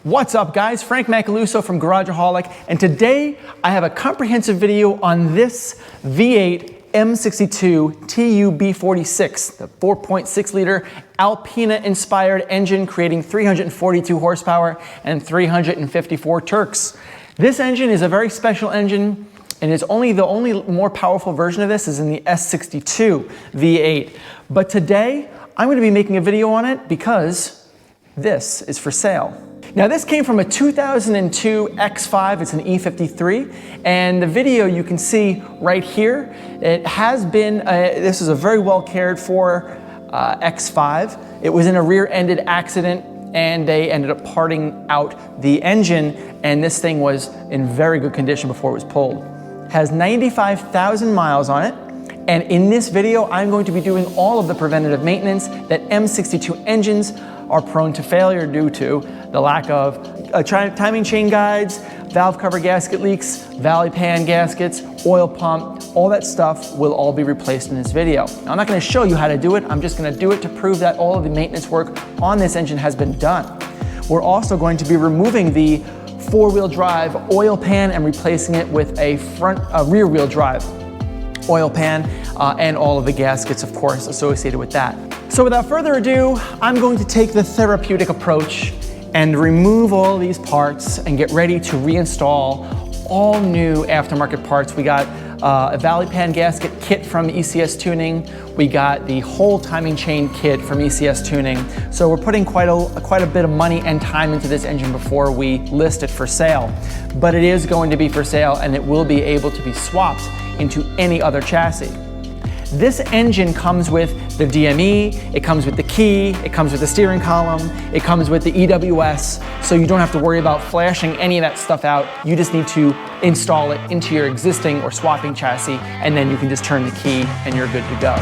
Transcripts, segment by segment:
What's up guys, Frank Macaluso from Garageaholic, and today I have a comprehensive video on this V8 M62tuB46, the 4.6 liter Alpina-inspired engine creating 342 horsepower and 354 Turks. This engine is a very special engine, and the only more powerful version of this is in the S62 V8. But today I'm going to be making a video on it because this is for sale. Now this came from a 2002 X5, it's an E53, and the video you can see right here, it has been, this is a very well cared for X5. It was in a rear-ended accident and they ended up parting out the engine, and this thing was in very good condition before it was pulled. It has 95,000 miles on it, and in this video I'm going to be doing all of the preventative maintenance that M62 engines are prone to failure due to the lack of timing chain guides, valve cover gasket leaks, valley pan gaskets, oil pump, all that stuff will all be replaced in this video. Now, I'm not going to show you how to do it, I'm just going to do it to prove that all of the maintenance work on this engine has been done. We're also going to be removing the four-wheel drive oil pan and replacing it with a rear-wheel drive oil pan and all of the gaskets, of course, associated with that. So without further ado, I'm going to take the therapeutic approach and remove all these parts and get ready to reinstall all new aftermarket parts. We got a valley pan gasket kit from ECS Tuning. We got the whole timing chain kit from ECS Tuning. So we're putting quite a bit of money and time into this engine before we list it for sale. But it is going to be for sale, and it will be able to be swapped into any other chassis. This engine comes with the DME, it comes with the key, it comes with the steering column, it comes with the EWS, so you don't have to worry about flashing any of that stuff out. You just need to install it into your existing or swapping chassis, and then you can just turn the key and you're good to go.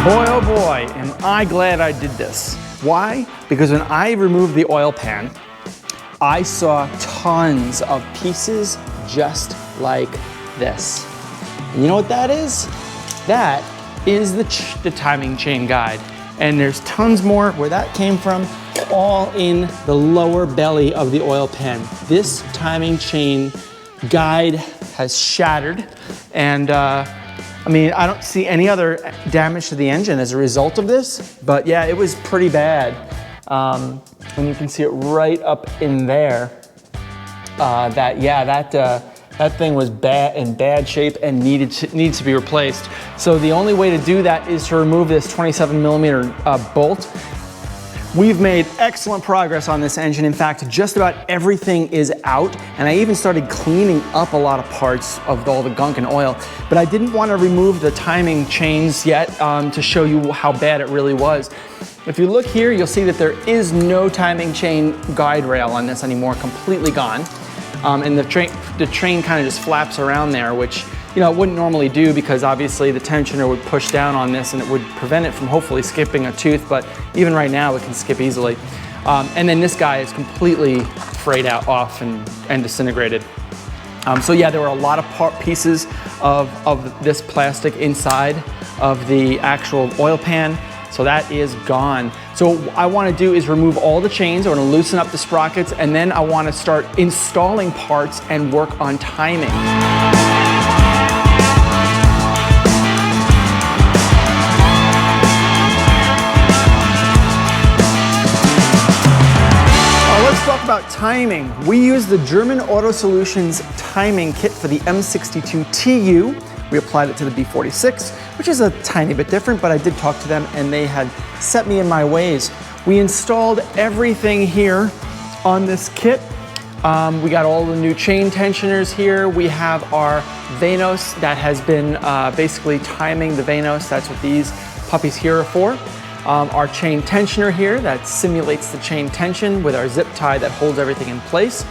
Boy, oh boy, am I glad I did this. Why? Because when I removed the oil pan, I saw tons of pieces just like this. And you know what that is? That is the timing chain guide. And there's tons more where that came from, all in the lower belly of the oil pan. This timing chain guide has shattered, and I mean, I don't see any other damage to the engine as a result of this, but yeah, it was pretty bad. And you can see it right up in there. That thing was in bad shape and needs to be replaced. So the only way to do that is to remove this 27mm bolt. We've made excellent progress on this engine. In fact, just about everything is out, and I even started cleaning up a lot of parts of all the gunk and oil, but I didn't want to remove the timing chains yet to show you how bad it really was. If you look here, you'll see that there is no timing chain guide rail on this anymore, completely gone. And the train kind of just flaps around there, which it wouldn't normally do because obviously the tensioner would push down on this and it would prevent it from hopefully skipping a tooth, but even right now it can skip easily. And then this guy is completely frayed off and disintegrated. So yeah, there were a lot of pieces of this plastic inside of the actual oil pan, so that is gone. So what I want to do is remove all the chains. I want to loosen up the sprockets, and then I want to start installing parts and work on timing. Let's talk about timing. We use the German Auto Solutions timing kit for the M62tu. We applied it to the B46, which is a tiny bit different, but I did talk to them and they had set me in my ways. We installed everything here on this kit. We got all the new chain tensioners here. We have our Vanos that has been basically timing the Vanos. That's what these puppies here are for. our chain tensioner here that simulates the chain tension with our zip tie that holds everything in place.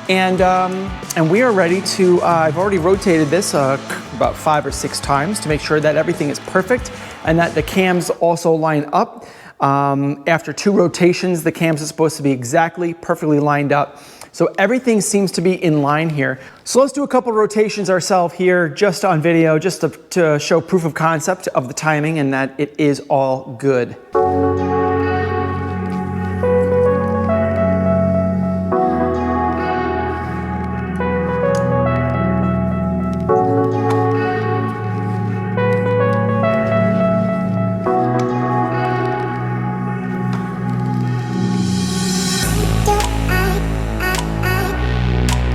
And we are ready to, I've already rotated this about 5 or 6 times to make sure that everything is perfect and that the cams also line up. After 2 rotations, the cams are supposed to be exactly perfectly lined up. So everything seems to be in line here. So let's do a couple rotations ourselves here just on video, just to show proof of concept of the timing and that it is all good.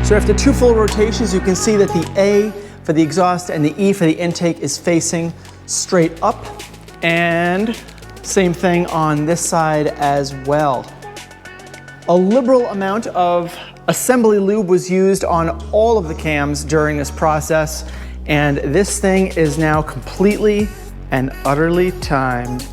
So after 2 full rotations, you can see that the A for the exhaust and the E for the intake is facing straight up. And same thing on this side as well. A liberal amount of assembly lube was used on all of the cams during this process. And this thing is now completely and utterly timed.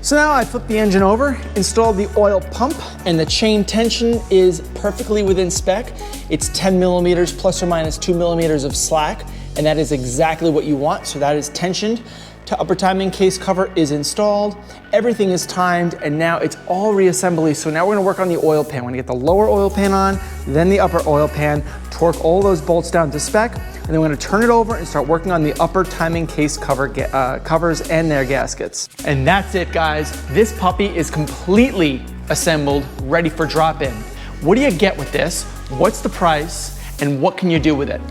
So now I flipped the engine over, installed the oil pump, and the chain tension is perfectly within spec. It's 10 millimeters plus or minus 2 millimeters of slack, and that is exactly what you want. So that is tensioned. To upper timing case cover is installed. Everything is timed, and now it's all reassembly. So now we're gonna work on the oil pan. We're gonna get the lower oil pan on, then the upper oil pan, torque all those bolts down to spec, and then we're gonna turn it over and start working on the upper timing case covers and their gaskets. And that's it, guys. This puppy is completely assembled, ready for drop-in. What do you get with this? What's the price? And what can you do with it?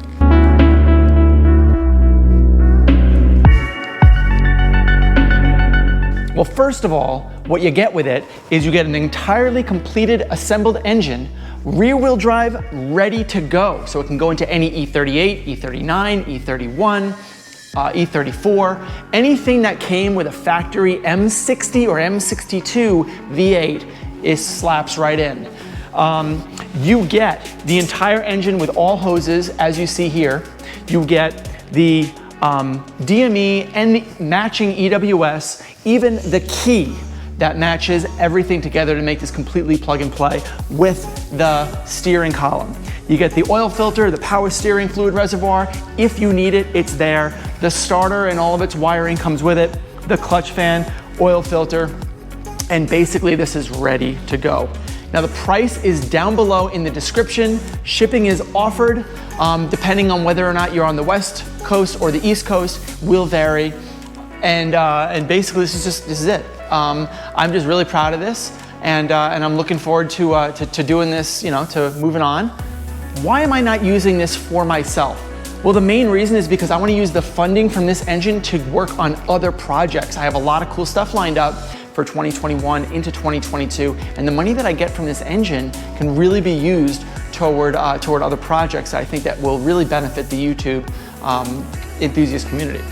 Well, first of all, what you get with it is you get an entirely completed assembled engine, rear wheel drive, ready to go. So it can go into any E38, E39, E31, E34, anything that came with a factory M60 or M62 V8 slaps right in. You get the entire engine with all hoses, as you see here. You get the DME and the matching EWS, even the key that matches everything together to make this completely plug and play with the steering column. You get the oil filter, the power steering fluid reservoir. If you need it, it's there. The starter and all of its wiring comes with it, the clutch fan, oil filter, and basically this is ready to go. Now the price is down below in the description. Shipping is offered, depending on whether or not you're on the West Coast or the East Coast, will vary. And basically this is it. I'm just really proud of this, and I'm looking forward to doing this, to moving on. Why am I not using this for myself? Well, the main reason is because I want to use the funding from this engine to work on other projects. I have a lot of cool stuff lined up for 2021 into 2022, and the money that I get from this engine can really be used toward other projects I think that will really benefit the YouTube enthusiast community.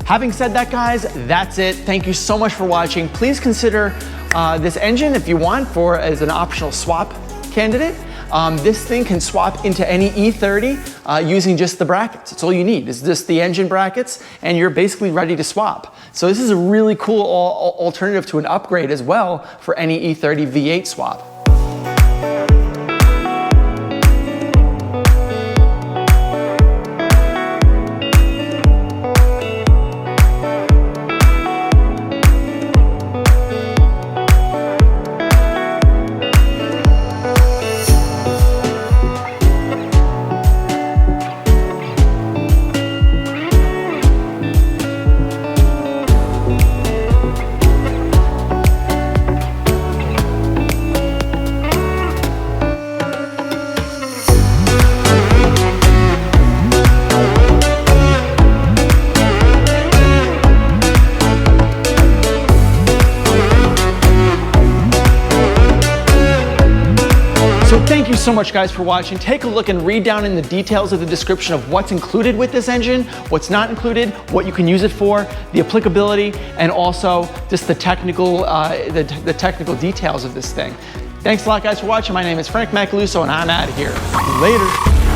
Having said that, guys, that's it. Thank you so much for watching. Please consider this engine, if you want, as an optional swap candidate. This thing can swap into any E30 using just the brackets. It's all you need. It's just the engine brackets, and you're basically ready to swap. So this is a really cool alternative to an upgrade as well for any E30 V8 swap. Thank you so much, guys, for watching. Take a look and read down in the details of the description of what's included with this engine, what's not included, what you can use it for, the applicability, and also just the technical details of this thing. Thanks a lot, guys, for watching. My name is Frank Macaluso, and I'm out of here. Later.